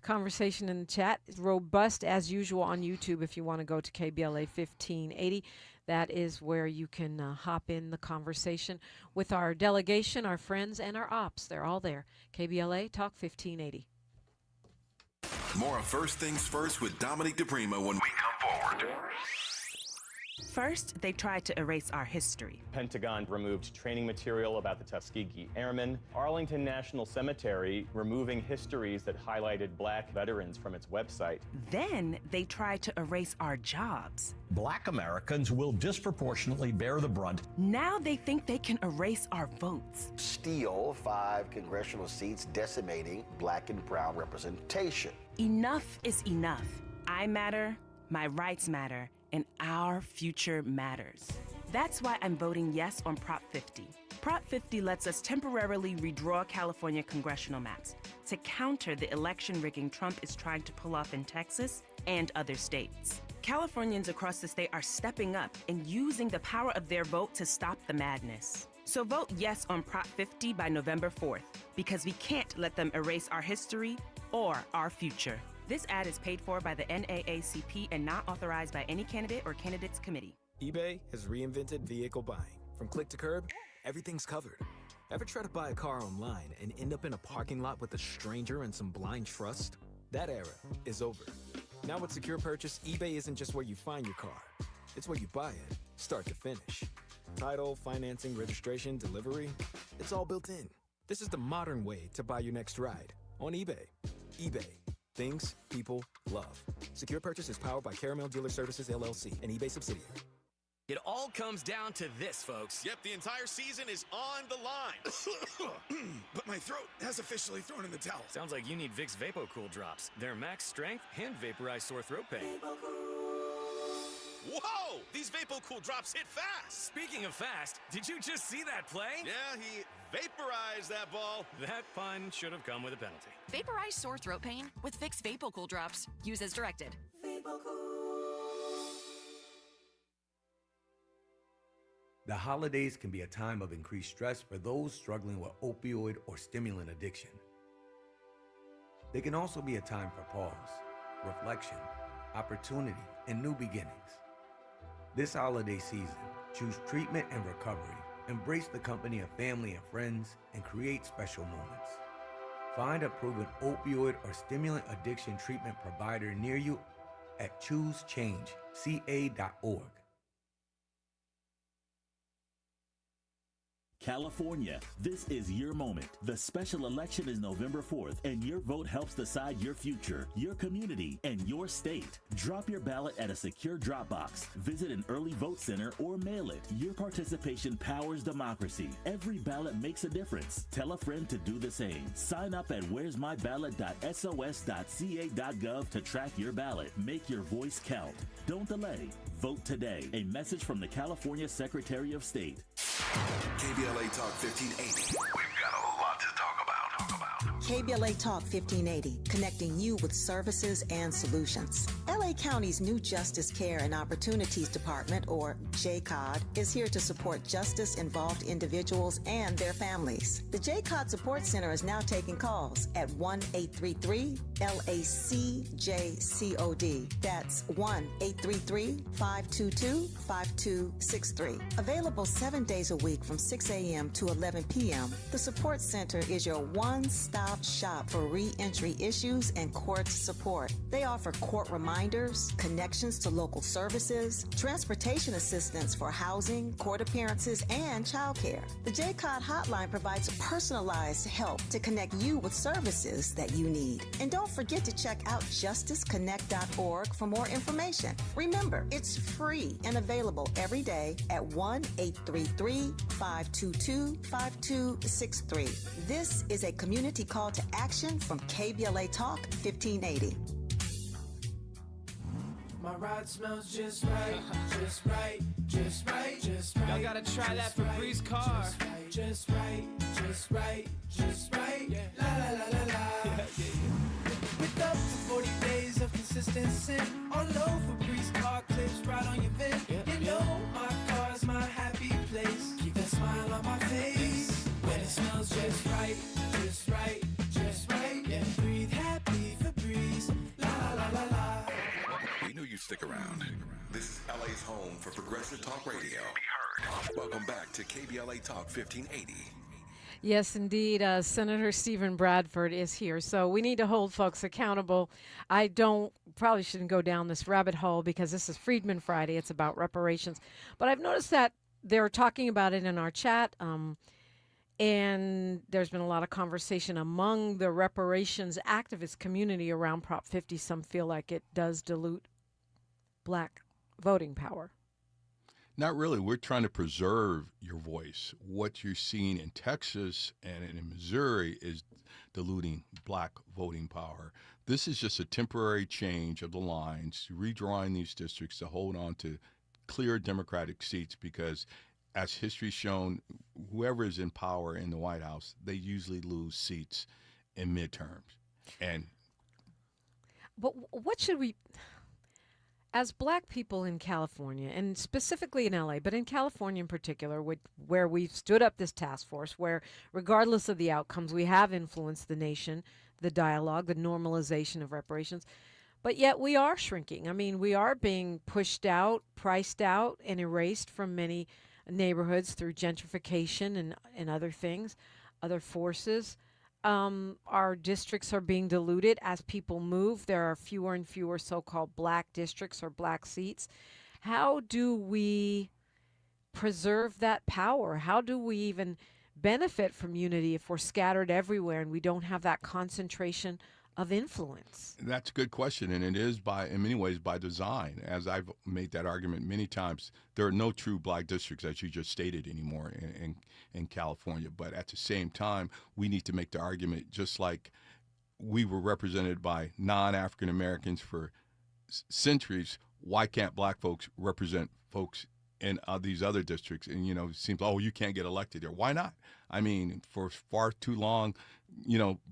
conversation in the chat. It's robust as usual on YouTube. If you want to go to KBLA 1580, that is where you can hop in the conversation with our delegation, our friends, and our ops. They're all there. KBLA Talk 1580. More of First Things First with Dominique DePrima when we come forward. First, they tried to erase our history. Pentagon removed training material about the Tuskegee Airmen. Arlington National Cemetery removing histories that highlighted black veterans from its website. Then they tried to erase our jobs. Black Americans will disproportionately bear the brunt. Now they think they can erase our votes. Steal 5 congressional seats, decimating black and brown representation. Enough is enough. I matter, my rights matter, and our future matters. That's why I'm voting yes on Prop 50. Prop 50 lets us temporarily redraw California congressional maps to counter the election rigging Trump is trying to pull off in Texas and other states. Californians across the state are stepping up and using the power of their vote to stop the madness. So vote yes on Prop 50 by November 4th, because we can't let them erase our history or our future. This ad is paid for by the NAACP and not authorized by any candidate or candidates committee. eBay has reinvented vehicle buying. From click to curb, everything's covered. Ever try to buy a car online and end up in a parking lot with a stranger and some blind trust? That era is over. Now with Secure Purchase, eBay isn't just where you find your car. It's where you buy it, start to finish. Title, financing, registration, delivery, it's all built in. This is the modern way to buy your next ride on eBay. eBay. Things people love. Secure Purchase is powered by Caramel Dealer Services, LLC, an eBay subsidiary. It all comes down to this, folks. Yep, the entire season is on the line. But my throat has officially thrown in the towel. Sounds like you need Vicks VapoCool drops. They're max strength and vaporize sore throat pain. Whoa! These VapoCool drops hit fast! Speaking of fast, did you just see that play? Yeah, he vaporized that ball. That pun should have come with a penalty. Vaporize sore throat pain with Vicks VapoCool drops. Use as directed. The holidays can be a time of increased stress for those struggling with opioid or stimulant addiction. They can also be a time for pause, reflection, opportunity, and new beginnings. This holiday season, choose treatment and recovery. Embrace the company of family and friends and create special moments. Find a proven opioid or stimulant addiction treatment provider near you at choosechangeca.org. California, this is your moment. The special election is November 4th, and your vote helps decide your future, your community, and your state. Drop your ballot at a secure drop box. Visit an early vote center or mail it. Your participation powers democracy. Every ballot makes a difference. Tell a friend to do the same. Sign up at where'smyballot.sos.ca.gov to track your ballot. Make your voice count. Don't delay. Vote today. A message from the California Secretary of State. KBLA Talk 1580. We've got a lot to talk about. KBLA Talk 1580, connecting you with services and solutions. LA County's new Justice Care and Opportunities Department, or JCOD, is here to support justice-involved individuals and their families. The JCOD Support Center is now taking calls at 1-833-LACJCOD. That's 1-833-522-5263. Available 7 days a week from 6 a.m. to 11 p.m., the Support Center is your one-stop shop for re-entry issues and court support. They offer court reminders, connections to local services, transportation assistance for housing, court appearances, and childcare. The JCOD hotline provides personalized help to connect you with services that you need. And don't forget to check out justiceconnect.org for more information. Remember, it's free and available every day at 1-833-522-5263. This is a community call to action from KBLA Talk 1580. My ride smells just right, just right, just right, just right. Y'all gotta try that Febreze car. Just right, just right, just right, just right. La la la la la. With up to 40 days of consistency on low Febreze car clips right on your vent. You know my car's my happy place. Keep that smile on my face when it smells just right, just right, just right. Yeah, breathe happy Febreze. La la la la la. We knew you'd stick around. This is LA's home for Progressive Talk Radio. Be heard. Welcome back to KBLA Talk 1580. Yes, indeed. Senator Stephen Bradford is here. So we need to hold folks accountable. I probably shouldn't go down this rabbit hole because this is Freedmen Friday. It's about reparations. But I've noticed that they're talking about it in our chat. And there's been a lot of conversation among the reparations activist community around Prop 50. Some feel like it does dilute black voting power. Not really. We're trying to preserve your voice. What you're seeing in Texas and in Missouri is diluting black voting power. This is just a temporary change of the lines, redrawing these districts to hold on to clear Democratic seats because, as history's shown, whoever is in power in the White House, they usually lose seats in midterms. But what should we... As black people in California, and specifically in LA, but in California in particular, where we've stood up this task force, where regardless of the outcomes, we have influenced the nation, the dialogue, the normalization of reparations, but yet we are shrinking. I mean, we are being pushed out, priced out, and erased from many neighborhoods through gentrification and other things, other forces. Our districts are being diluted as people move. There are fewer and fewer so-called black districts or black seats. How do we preserve that power? How do we even benefit from unity if we're scattered everywhere and we don't have that concentration of influence? That's a good question, and it is in many ways by design. As I've made that argument many times, there are no true black districts, as you just stated, anymore in California. But at the same time, we need to make the argument, just like we were represented by non-African Americans for centuries, why can't black folks represent folks in these other districts? And, it seems, you can't get elected there. Why not? I mean, for far too long,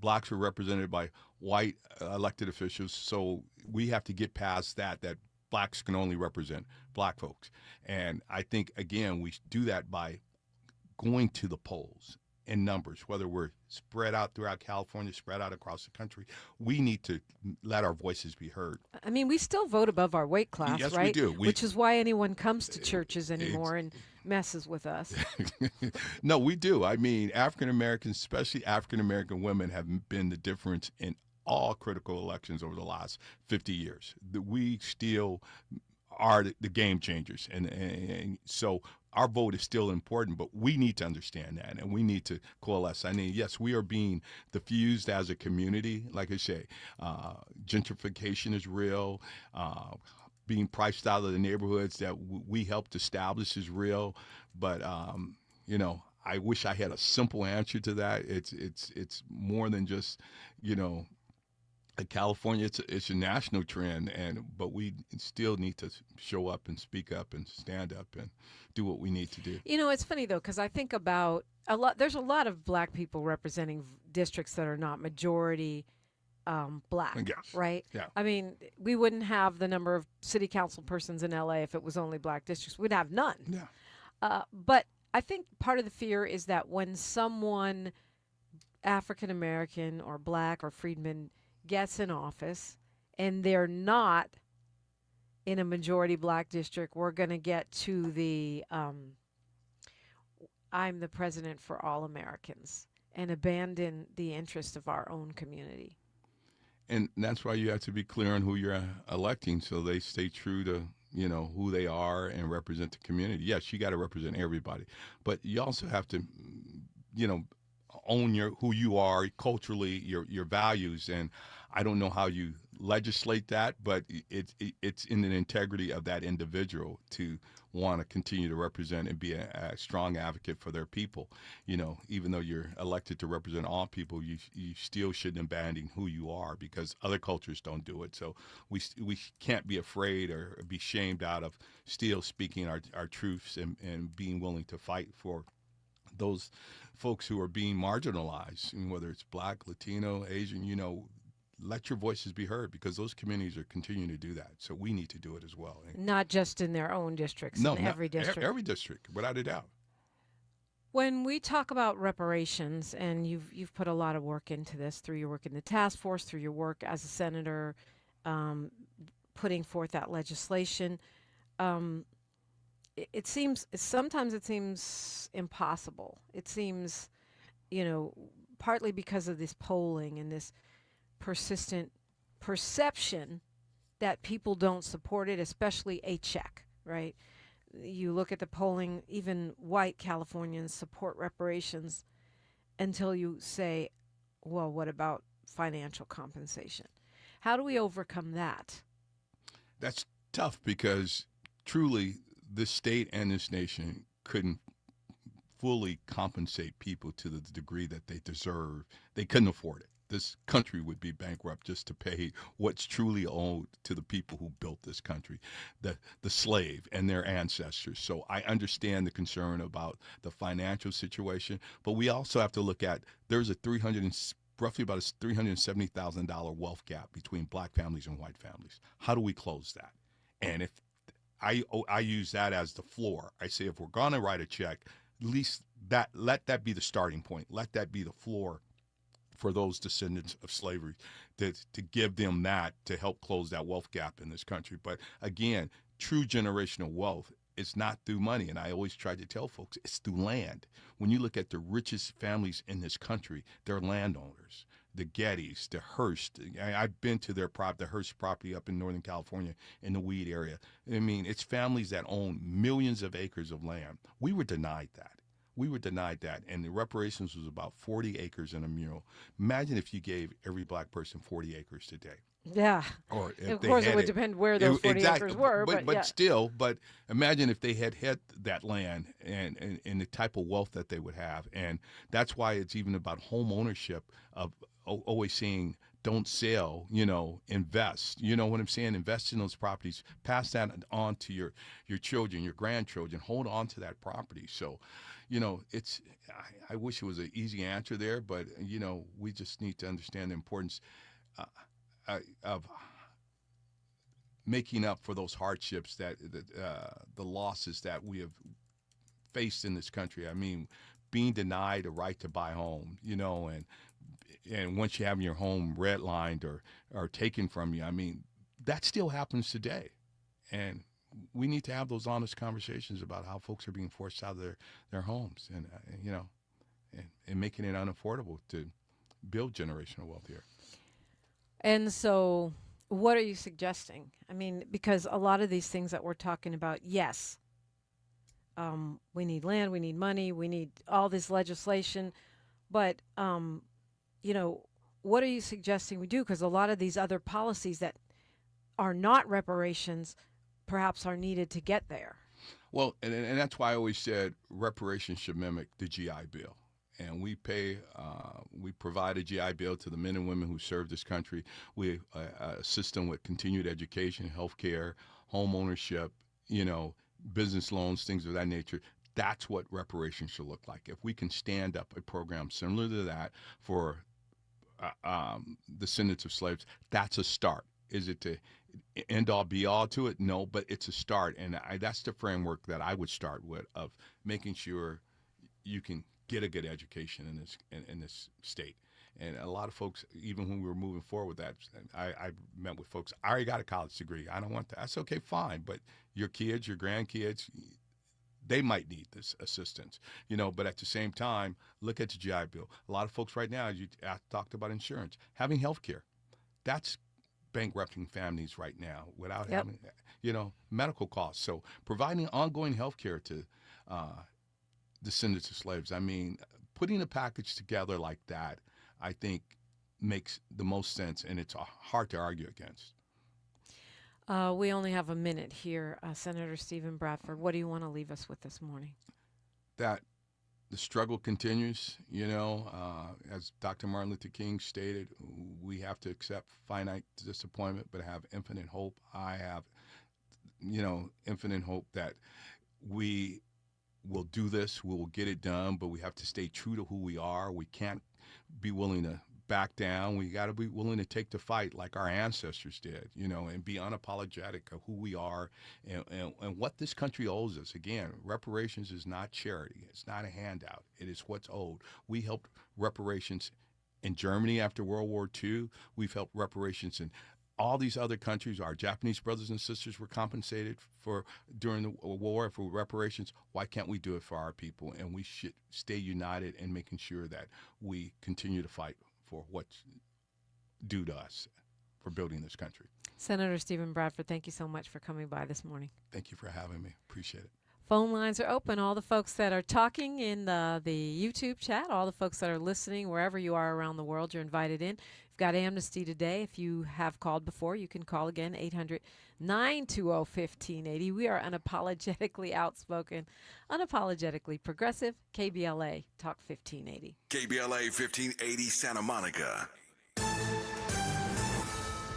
blacks were represented by white elected officials. So we have to get past that blacks can only represent black folks. And I think, again, we do that by going to the polls in numbers, whether we're spread out throughout California, spread out across the country. We need to let our voices be heard. I mean, we still vote above our weight class, yes, right? We do. Which is why anyone comes to churches anymore and messes with us. No, we do. I mean, African Americans, especially African American women, have been the difference in all critical elections over the last 50 years. We still are the game changers. And so our vote is still important, but we need to understand that, and we need to coalesce. I mean, yes, we are being diffused as a community. Like I say, gentrification is real. Being priced out of the neighborhoods that we helped establish is real. But, I wish I had a simple answer to that. It's more than just, California, it's a national trend, but we still need to show up and speak up and stand up and do what we need to do. It's funny though, because I think about there's a lot of black people representing districts that are not majority black, Yes. right? Yeah. I mean, we wouldn't have the number of city council persons in LA if it was only black districts. We'd have none. Yeah. But I think part of the fear is that when someone African American or black or freedman gets in office and they're not in a majority black district, we're going to get to the I'm the president for all Americans and abandon the interest of our own community. And that's why you have to be clear on who you're electing so they stay true to, who they are and represent the community. Yes, you got to represent everybody, but you also have to, own who you are culturally, your values. And I don't know how you legislate that, but it's in the integrity of that individual to want to continue to represent and be a strong advocate for their people. Even though you're elected to represent all people, you still shouldn't abandon who you are, because other cultures don't do it. So we can't be afraid or be shamed out of still speaking our truths and being willing to fight for those folks who are being marginalized, and whether it's black, Latino, Asian, let your voices be heard, because those communities are continuing to do that. So we need to do it as well. Not just in their own districts, No, in every district. Every district, without a doubt. When we talk about reparations, and you've put a lot of work into this through your work in the task force, through your work as a senator, putting forth that legislation, sometimes it seems impossible. It seems, partly because of this polling and this persistent perception that people don't support it, especially a check, right? You look at the polling, even white Californians support reparations until you say, well, what about financial compensation? How do we overcome that? That's tough, because truly this state and this nation couldn't fully compensate people to the degree that they deserve. They couldn't afford it. This country would be bankrupt just to pay what's truly owed to the people who built this country, the slave and their ancestors. So I understand the concern about the financial situation, but we also have to look at, there's roughly about a $370,000 wealth gap between black families and white families. How do we close that? And if I use that as the floor, I say, if we're going to write a check, at least let that be the starting point. Let that be the floor for those descendants of slavery, to give them that to help close that wealth gap in this country. But again, true generational wealth is not through money. And I always try to tell folks, it's through land. When you look at the richest families in this country, they're landowners. The Gettys, the Hearst. I've been to the Hearst property up in Northern California in the Weed area. I mean, it's families that own millions of acres of land. We were denied that. And the reparations was about 40 acres and a mule. Imagine if you gave every black person 40 acres today. Yeah. Or of course, it would depend where those 40 acres were. But imagine if they had that land and the type of wealth that they would have. And that's why it's even about home ownership, of always saying, don't sell, invest. You know what I'm saying? Invest in those properties. Pass that on to your children, your grandchildren. Hold on to that property. So, I wish it was an easy answer there, but, we just need to understand the importance of making up for those hardships, that the losses that we have faced in this country. I mean, being denied a right to buy a home, and once you have your home redlined or taken from you, I mean, that still happens today. And we need to have those honest conversations about how folks are being forced out of their homes and making it unaffordable to build generational wealth here. And so what are you suggesting? I mean, because a lot of these things that we're talking about, yes, we need land, we need money, we need all this legislation, but, what are you suggesting we do? Because a lot of these other policies that are not reparations perhaps are needed to get there. Well, and that's why I always said reparations should mimic the GI Bill. And we provide a GI Bill to the men and women who serve this country. We assist them with continued education, health care, home ownership, business loans, things of that nature. That's what reparations should look like. If we can stand up a program similar to that for descendants of slaves, that's a start. Is it to end all be all to it? No, but it's a start, and that's the framework that I would start with, of making sure you can get a good education in this state. And a lot of folks, even when we were moving forward with that, I met with folks, I already got a college degree. I don't want that. That's okay, fine. But your kids, your grandkids, they might need this assistance, but at the same time, look at the GI Bill. A lot of folks right now, I talked about insurance, having health care. That's bankrupting families right now without having, medical costs. So providing ongoing health care to descendants of slaves, putting a package together like that, I think makes the most sense, and it's hard to argue against. We only have a minute here. Senator Stephen Bradford, what do you want to leave us with this morning? That the struggle continues, as Dr. Martin Luther King stated, we have to accept finite disappointment, but have infinite hope. I have, infinite hope that we will do this, we will get it done, but we have to stay true to who we are. We can't be willing to back down. We got to be willing to take the fight like our ancestors did, and be unapologetic of who we are and what this country owes us. Again, reparations is not charity. It's not a handout. It is what's owed. We helped reparations in Germany after World War II. We've helped reparations in all these other countries. Our Japanese brothers and sisters were compensated for during the war for reparations. Why can't we do it for our people? And we should stay united in making sure that we continue to fight for what's due to us for building this country. Senator Stephen Bradford, thank you so much for coming by this morning. Thank you for having me. Appreciate it. Phone lines are open. All the folks that are talking in the YouTube chat, all the folks that are listening, wherever you are around the world, you're invited in. We've got Amnesty today. If you have called before, you can call again, 800-920-1580. We are unapologetically outspoken, unapologetically progressive. KBLA Talk 1580. KBLA 1580 Santa Monica.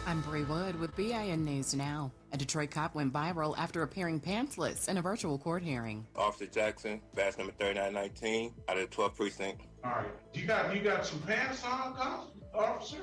I'm Bree Wood with BIN News Now. A Detroit cop went viral after appearing pantsless in a virtual court hearing. Officer Jackson, badge number 3919, out of the 12th precinct. All right. You got some pants on, officer?